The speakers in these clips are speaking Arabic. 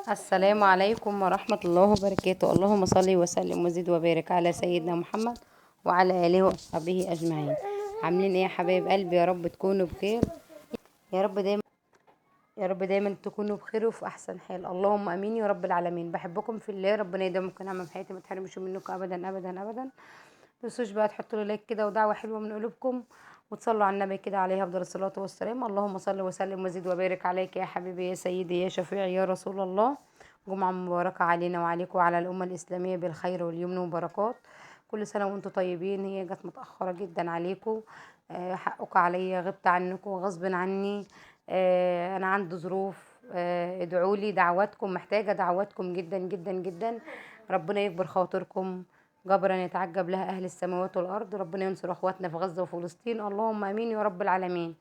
السلام عليكم ورحمة الله وبركاته. اللهم صل وسلم وزد وبارك على سيدنا محمد وعلى آله وصحبه أجمعين. عاملين ايه يا حبايب قلبي؟ يا رب تكونوا بخير، يا رب دايما، يا رب دايما تكونوا بخير وفي أحسن حال. اللهم آمين يا رب العالمين. بحبكم في الله، ربنا يديمكم نعمة في حياتي، ما تحرمش منكم أبدا أبدا أبدا. متنسوش بقى تحطوا لي لايك كده ودعوة حلوة من قلوبكم، وتصلوا على النبي كده عليه أفضل الصلاة والسلام. اللهم صل وسلم وزد وبارك عليك يا حبيبي يا سيدي يا شفيعي يا رسول الله. جمعة مباركة علينا وعليكم وعلى الأمة الإسلامية بالخير واليمن وبركات. كل سنة وانتم طيبين. هي جت متأخرة جدا عليكم، حقكم عليا، غبت عنكم غصب عني. أنا عندي ظروف، ادعوا لي، دعواتكم محتاجة، دعواتكم جدا جدا جدا. ربنا يكبر خاطركم، جبرا يتعجب لها أهل السماوات والأرض. ربنا ينصر أخواتنا في غزة وفلسطين، اللهم آمين يا رب العالمين.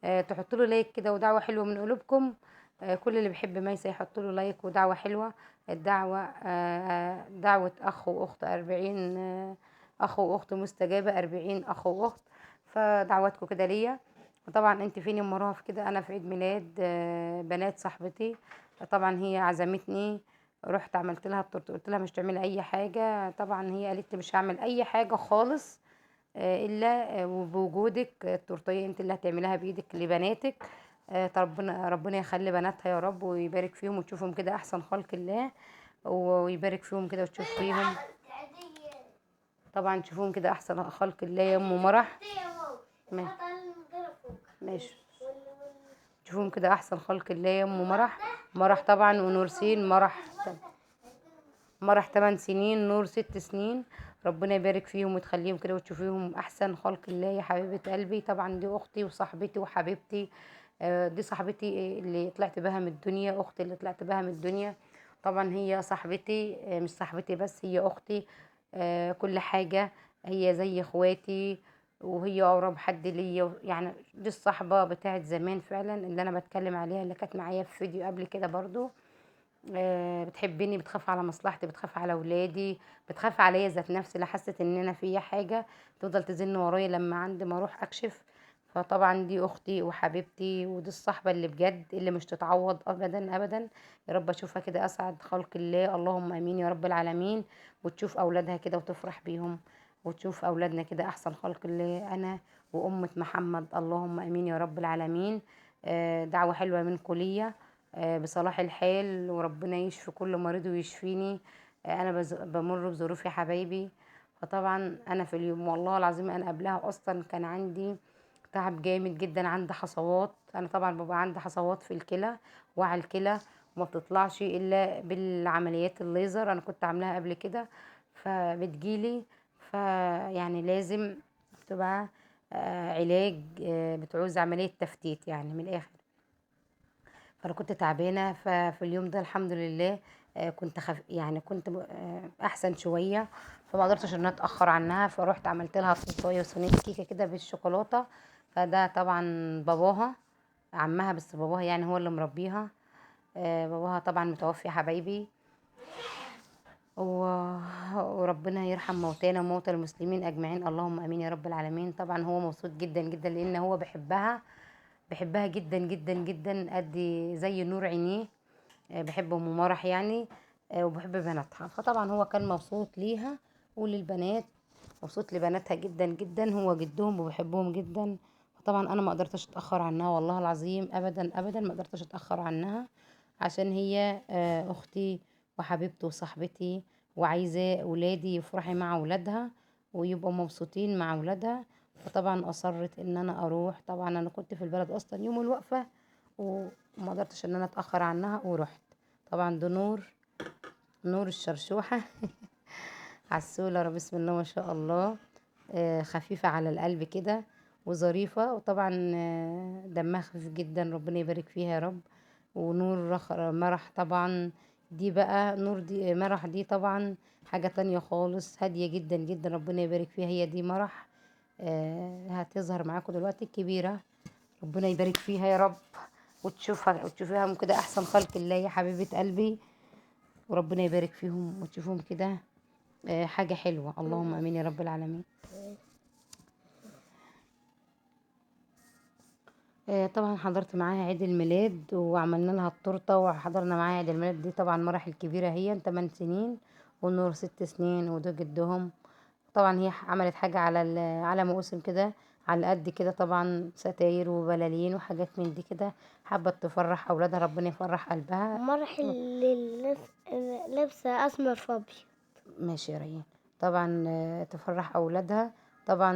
تحطوا له لايك كده ودعوة حلوة من قلوبكم. كل اللي بيحب ميسة يحط له لايك ودعوة حلوة. الدعوة دعوة أخ وأخت 40، أخ وأخت مستجابة 40 أخ وأخت. فدعواتكم كده ليا. وطبعا انت فين يا ام رهف كده؟ انا في عيد ميلاد بنات صاحبتي. طبعا هي عزمتني، رحت عملت لها التورته، قلت لها مش تعملي اي حاجه. طبعا هي قالت لي مش هعمل اي حاجه خالص، الا بوجودك. التورتيه انت اللي هتعمليها بايدك لبناتك. ربنا يخلي بناتها يا رب، ويبارك فيهم وتشوفهم كده احسن خلق الله، ويبارك فيهم كده وتشوف فيهم. طبعا تشوفهم كده احسن خلق الله يا ام مرح. ماشي. تشوفهم كده احسن خلق الله يا ام مرح. مرح طبعا ونورسين. مرح 8 سنين، نور 6 سنين. ربنا يبارك فيهم وتخليهم كده وتشوفيهم احسن خلق الله يا حبيبه قلبي. طبعا دي اختي وصاحبتي وحبيبتي. دي صاحبتي اللي طلعت بها من الدنيا، اختي اللي طلعت بها من الدنيا. طبعا هي صاحبتي، مش صاحبتي بس، هي اختي. كل حاجه، هي زي اخواتي، وهي اقرب حد ليا يعني. دي الصحبه بتاعت زمان فعلا اللي انا بتكلم عليها، اللي كانت معايا في فيديو قبل كده برضو. بتحبني، بتخاف على مصلحتي، بتخاف على ولادي، بتخاف عليا ذات نفسي. لو حست ان انا فيا حاجه تفضل تزن ورايا لما عندي ما اروح اكشف. فطبعا دي اختي وحبيبتي، ودي الصحبه اللي بجد اللي مش تتعوض ابدا ابدا. يا رب اشوفها كده اسعد خلق الله، اللهم امين يا رب العالمين. وتشوف اولادها كده وتفرح بيهم، وتشوف اولادنا كده احسن خلق الله، انا وامه محمد، اللهم امين يا رب العالمين. دعوه حلوه منكم ليا بصلاح الحال، وربنا يشفي كل مريض ويشفيني. انا بمر بظروف يا حبايبي. فطبعا انا في اليوم والله العظيم انا قبلها اصلا كان عندي تعب جامد جدا، عندي حصوات. انا طبعا ببقى عندي حصوات في الكلى، وعلى الكلى، وما بتطلعش الا بالعمليات الليزر. انا كنت عاملاها قبل كده، فبتجيلي، فيعني لازم تبقى علاج، بتعوز عملية تفتيت يعني من الآخر. فانا كنت تعبانه. ففي اليوم ده الحمد لله كنت يعني كنت احسن شويه. فما قدرتش ان أنا اتاخر عنها، فروحت عملت لها صوصيه وصينيه كيكه كده بالشوكولاته. فده طبعا باباها، عمها بس باباها يعني هو اللي مربيها. باباها طبعا متوفي يا حبايبي. وربنا يرحم موتانا وموتى المسلمين اجمعين، اللهم امين يا رب العالمين. طبعا هو مبسوط جدا جدا لان هو بيحبها، بحبها جدا جدا جدا، قد زي نور عينيه. بحب ام مرح يعني. وبحب بناتها. فطبعا هو كان مبسوط ليها وللبنات، مبسوط لبناتها جدا جدا، هو جدهم وبحبهم جدا. فطبعا انا ما قدرتش اتاخر عنها والله العظيم ابدا ابدا، ما قدرتش اتاخر عنها، عشان هي اختي وحبيبتي وصاحبتي، وعايزه ولادي يفرحي مع ولادها ويبقوا مبسوطين مع ولادها. فطبعا اصرت ان انا اروح. طبعا انا كنت في البلد اصلا يوم الوقفه، وما قدرتش ان انا اتاخر عنها ورحت. طبعا ده نور، نور الشرشوحه عسولة، بسم الله ما شاء الله. خفيفة على القلب كده وظريفة. وطبعا دمها خفيف جدا، ربنا يبارك فيها يا رب. ونور مرح طبعا، دي بقى نور، دي مرح دي طبعا حاجة تانية خالص، هادية جدا جدا، ربنا يبارك فيها. هي دي مرح هتظهر معاكم دلوقتي الكبيرة، ربنا يبارك فيها يا رب. وتشوفيها كده احسن خلق الله يا حبيبة قلبي، وربنا يبارك فيهم وتشوفهم كده حاجة حلوة، اللهم امين يا رب العالمين. طبعا حضرت معاها عيد الميلاد وعملنا لها التورته وحضرنا معاها عيد الميلاد. دي طبعا مراحل كبيره، هي 8 سنين والنور 6 سنين وده جدهم. طبعا هي عملت حاجه على موسم كده، على قد كده طبعا، ستاير وبلالين وحاجات من دي كده، حابه تفرح اولادها، ربنا يفرح قلبها. مراحل لابسة أسمر في أبيض. ماشي يا ريان. طبعا تفرح اولادها. طبعا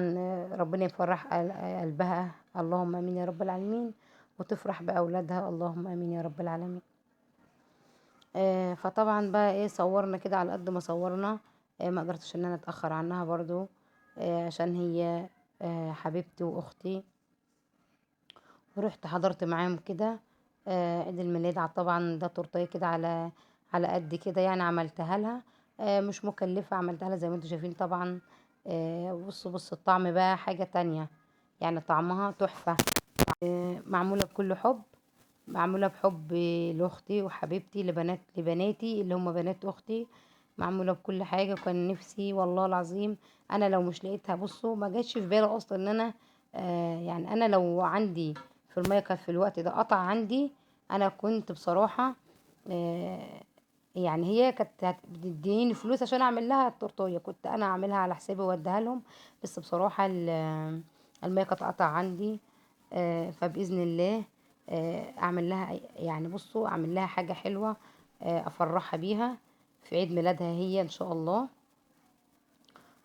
ربنا يفرح قلبها، اللهم امين يا رب العالمين، وتفرح باولادها، اللهم امين يا رب العالمين. فطبعا بقى ايه، صورنا كده على قد ما صورنا. ما قدرتش ان انا اتاخر عنها برضو، عشان هي حبيبتي واختي. ورحت حضرت معاهم كده عيد الميلاد. طبعا ده تورتيه كده على قد كده يعني، عملتها لها. مش مكلفة، عملتها لها زي ما انتم شايفين طبعا. بصوا الطعم بقى حاجة تانية، يعني طعمها تحفة. معمولة بكل حب، معمولة بحب لأختي وحبيبتي، لبناتي اللي هم بنات أختي. معمولة بكل حاجة، وكان نفسي والله العظيم أنا لو مش لقيتها، بصوا ما جاتش في بالي أصلا إن أنا يعني أنا لو عندي في المية كان في الوقت ده قطع عندي، أنا كنت بصراحة آه يعني هي كانت بتديني فلوس عشان أعمل لها التورتية، كنت أنا أعملها على حسابي وأديها لهم. بس بصراحة المية كانت قطع عندي. فبإذن الله اعمل لها، يعني بصوا اعمل لها حاجة حلوة افرحها بيها في عيد ميلادها هي ان شاء الله.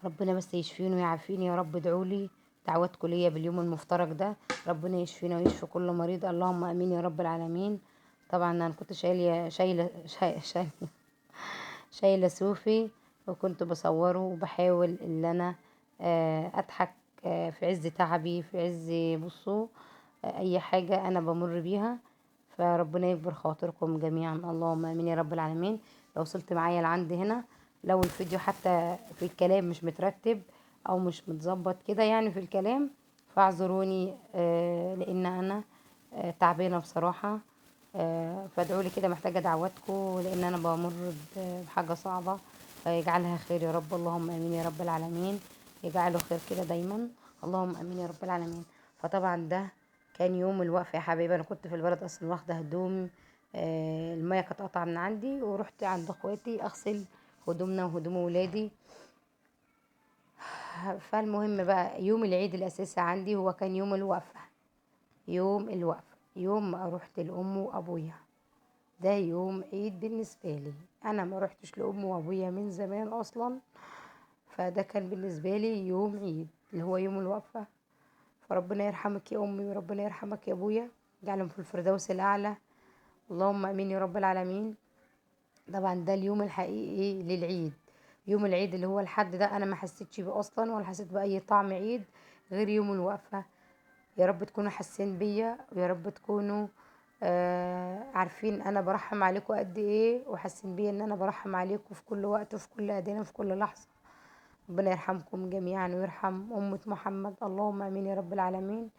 ربنا بس يشفيني ويعافيني يا رب. ادعولي دعواتكم ليا باليوم المفترج ده، ربنا يشفينا ويشفي كل مريض، اللهم امين يا رب العالمين. طبعا انا كنت شايلة صوفي، وكنت بصوره وبحاول ان انا اضحك في عز تعبي، في عز بصوا اي حاجة انا بمر بيها. فربنا يكبر خاطركم جميعا، اللهم امين يا رب العالمين. لو وصلت معايا لعند هنا، لو الفيديو حتى في الكلام مش مترتب او مش متظبط كده يعني في الكلام، فاعذروني لان انا تعبانة بصراحة. فادعوا لي كده، محتاجة دعواتكم لان انا بمر بحاجة صعبة. فيجعلها خير يا رب، اللهم امين يا رب العالمين. يجعله خير كده دايما، اللهم امين يا رب العالمين. فطبعا ده كان يوم الوقفة يا حبيبي. انا كنت في البلد اصلا واخدة هدوم، المية كانت قطعة من عندي، ورحت عند اخواتي اغسل هدومنا وهدوم ولادي. فالمهم بقى يوم العيد الاساسي عندي هو كان يوم الوقفة. يوم الوقفة، يوم ما رحت لأم وأبويا، ده يوم عيد بالنسبة لي. أنا ما رحتش لأم وأبويا من زمان أصلا، فده كان بالنسبة لي يوم عيد اللي هو يوم الوقفة. فربنا يرحمك يا أمي وربنا يرحمك يا أبويا، جعلهم في الفردوس الأعلى، اللهم آمين يا رب العالمين. طبعا ده اليوم الحقيقي للعيد. يوم العيد اللي هو الحد ده أنا ما حسيتش بيه أصلا، ولا حسيت بأي طعم عيد غير يوم الوقفة. يا رب تكونوا حاسين بيا، ويا رب تكونوا عارفين انا برحم عليكم قد ايه، وحاسين بيا ان انا برحم عليكم في كل وقت وفي كل ادانه في كل لحظه. ربنا يرحمكم جميعا ويرحم أمة محمد، اللهم امين يا رب العالمين.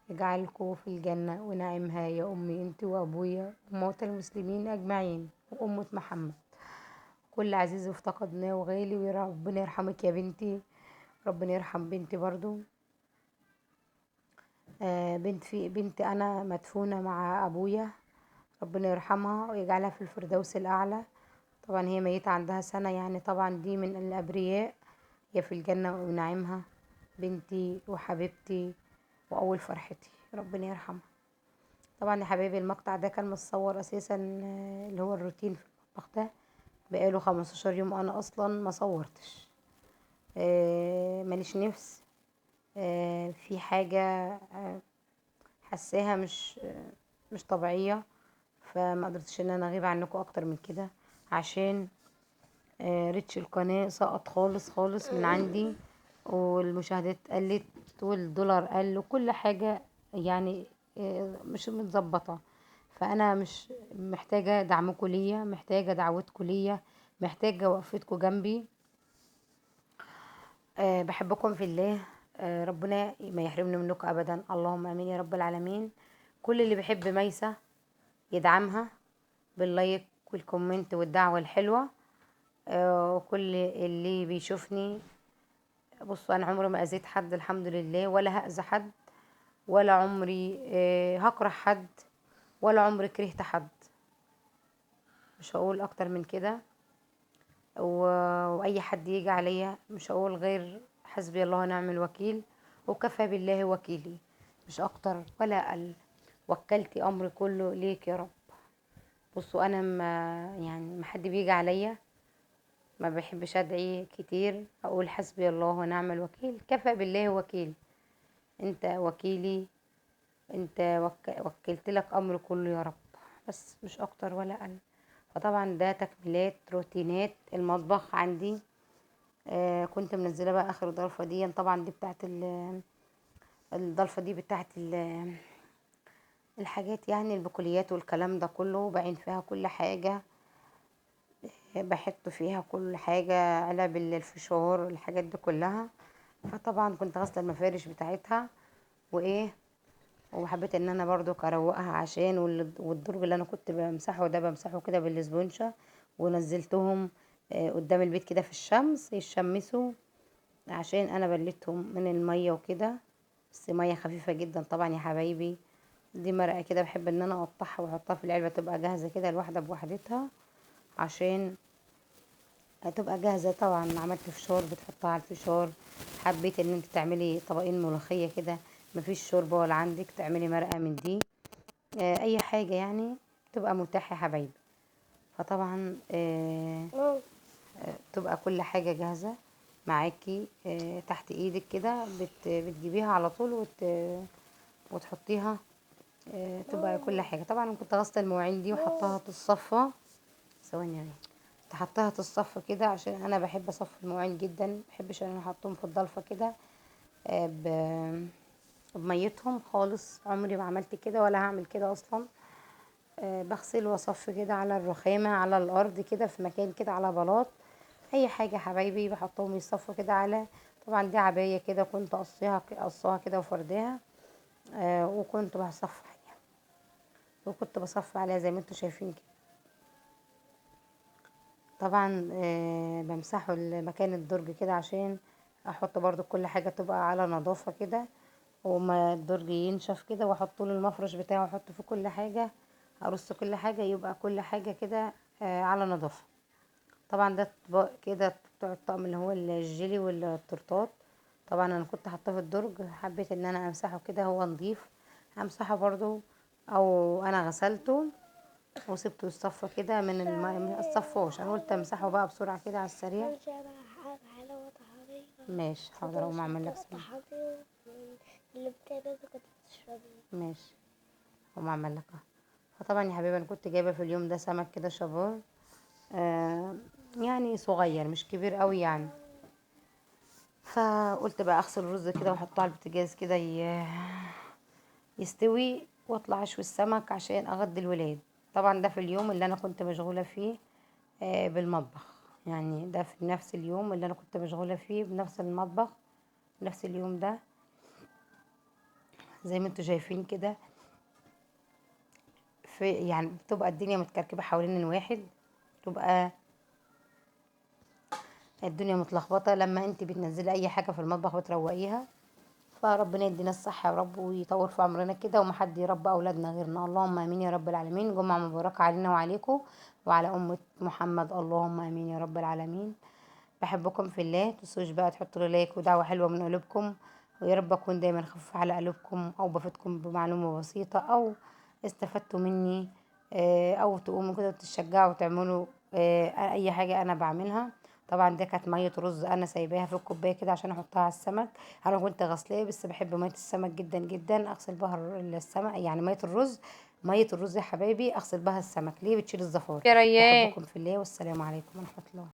يجعلكم في الجنة ونعمها يا أمي أنت وأبويا وموتى المسلمين أجمعين وأمة محمد. كل عزيز افتقدناه وغالي، وربنا يرحمك يا بنتي، ربنا يرحم بنتي برضو. بنتي أنا مدفونة مع أبويا، ربنا يرحمها ويجعلها في الفردوس الأعلى. طبعا هي ميتة عندها سنة يعني، طبعا دي من الأبرياء، هي في الجنة ونعيمها، بنتي وحبيبتي وأول فرحتي، ربنا يرحمها. طبعا يا حبايبي المقطع ده كان متصور أساسا اللي هو الروتين في المطبخ ده بقاله 15 يوم، أنا أصلا ما صورتش. ماليش نفس في حاجة حساها مش طبيعية. فما قدرتش ان انا اغيب عنكم اكتر من كده، عشان ريتش القناة سقط خالص خالص من عندي، والمشاهدات قلت، والدولار قل، وكل حاجة يعني مش متظبطة. فانا مش محتاجة دعمكم ليا، محتاجة دعوتكم ليا، محتاجة وقفتكم جنبي. بحبكم في الله. ربنا ما يحرمني منكم ابدا، اللهم امين يا رب العالمين. كل اللي بيحب ميسة يدعمها باللايك والكومنت والدعوة الحلوة. وكل اللي بيشوفني، بصوا انا عمري ما اذيت حد الحمد لله، ولا هأذي حد، ولا عمري هكره حد، ولا عمري كرهت حد. مش هقول اكتر من كده. واي حد يجي عليا مش هقول غير حسبي الله ونعم الوكيل، وكفى بالله وكيلي، مش اكتر ولا اقل. وكلت امري كله ليك يا رب. بصوا انا ما يعني ما حد بيجي عليا ما بحبش ادعي كتير، اقول حسبي الله ونعم الوكيل، كفى بالله وكيل. انت وكيلي، انت وكلت لك امر كله يا رب، بس مش اكتر ولا اقل. فطبعا ده تكميلات روتينات المطبخ عندي. كنت منزله بقى اخر ضلفه دي، طبعا دي بتاعت الضلفه دي بتاعت الحاجات، يعني البقوليات والكلام ده كله، بعين فيها كل حاجه، بحط فيها كل حاجه، علب الفشار، الحاجات دي كلها. فطبعا كنت غاسله المفارش بتاعتها وايه، وحبيت ان انا برضو اروقها عشان والدرج اللي انا كنت بمسحه ده بمسحه كده بالاسبونشة، ونزلتهم قدام البيت كده في الشمس يشمسوا، عشان انا بليتهم من المية وكده، بس مية خفيفة جدا طبعا يا حبايبي. دي مرقة كده بحب ان انا اقطعها واحطها في العلبة تبقى جاهزة كده الواحدة بوحدتها، عشان هتبقى جاهزة. طبعا عملت فشار بتحطها على الفشار، حبيت ان انت تعملي طبقين ملوخية كده، مفيش شوربة ولا عندك تعملي مرقة من دي، اي حاجة يعني تبقى متاحة يا حبايبي. فطبعا تبقى كل حاجة جاهزة معاكي تحت ايدك كده، بتجيبيها على طول وتحطيها. تبقى كل حاجة. طبعا أنا كنت غاسلة المواعين دي وحطها تتصفى، ثواني يعني حطها تتصفى كده، عشان انا بحب اصفي المواعين جدا، مبحبش ان انا احطهم في الضلفة كده بميتهم خالص. عمري ما عملت كده ولا هعمل كده اصلا. بغسل واصفي كده على الرخامة، على الارض كده في مكان كده، على بلاط، اي حاجة يا حبايبي بحطهم يصفوا كده على. طبعا دي عباية كده كنت قصاها كده وفرداها، وكنت بصفي عليها، وكنت بصفي عليها زي ما انتوا شايفين كده. طبعا بمسحه مكان الدرج كده، عشان احط برضو كل حاجة تبقى على نظافة كده، وما الدرج ينشف كده، واحط له المفرش بتاعه، واحط فيه كل حاجة، ارص كل حاجة، يبقى كل حاجة كده على نظافة. طبعا ده اطباق كده بتوع الطقم اللي هو الجيلي والتورتات. طبعا انا كنت حاطاه في الدرج، حبيت ان انا امسحه كده، هو نضيف همسحه برضو، او انا غسلته وسبته يصفى كده من الماء، ما الصفوش، انا قلت امسحه بقى بسرعة كده على السريع. ماشي حاضر، اقوم اعمل لك سلام. ماشي، اقوم اعمل لك فطبعا يا حبيبي انا كنت جايبه في اليوم ده سمك كده شبار، يعني صغير مش كبير قوي يعني. فقلت بقى اغسل الرز كده واحطه على البوتاجاز كده يستوي، واطلع اشوي السمك عشان اغدي الولاد. طبعا ده في اليوم اللي انا كنت مشغوله فيه بالمطبخ، يعني ده في نفس اليوم اللي انا كنت مشغوله فيه بنفس المطبخ، نفس اليوم ده زي ما انتوا شايفين كده. في يعني بتبقى الدنيا متكركبه حوالين الواحد، تبقى الدنيا متلخبطه لما انت بتنزلي اي حاجه في المطبخ وتروقيها. فربنا يدينا الصحه يا رب، ويطول في عمرنا كده، وما حد يربى اولادنا غيرنا، اللهم امين يا رب العالمين. جمعه مباركه علينا وعليكم وعلى امه محمد، اللهم امين يا رب العالمين. بحبكم في الله، متنسوش بقى تحطوا لي لايك ودعوه حلوه من قلوبكم، ويا رب اكون دايما خفيفه على قلوبكم، او بفيدكم بمعلومه بسيطه، او استفدتوا مني، او تقوموا كده تشجعوا وتعملوا اي حاجه انا بعملها. طبعا دي كانت ميه رز انا سايباها في الكوبايه كده عشان احطها على السمك. انا كنت غسلاه، بس بحب ميه السمك جدا جدا، اغسل بها السمك، يعني ميه الرز، ميه الرز يا حبايبي اغسل بها السمك، ليه؟ بتشيل الزفار. يا ريان. بحبكم في الله، والسلام عليكم ورحمه الله.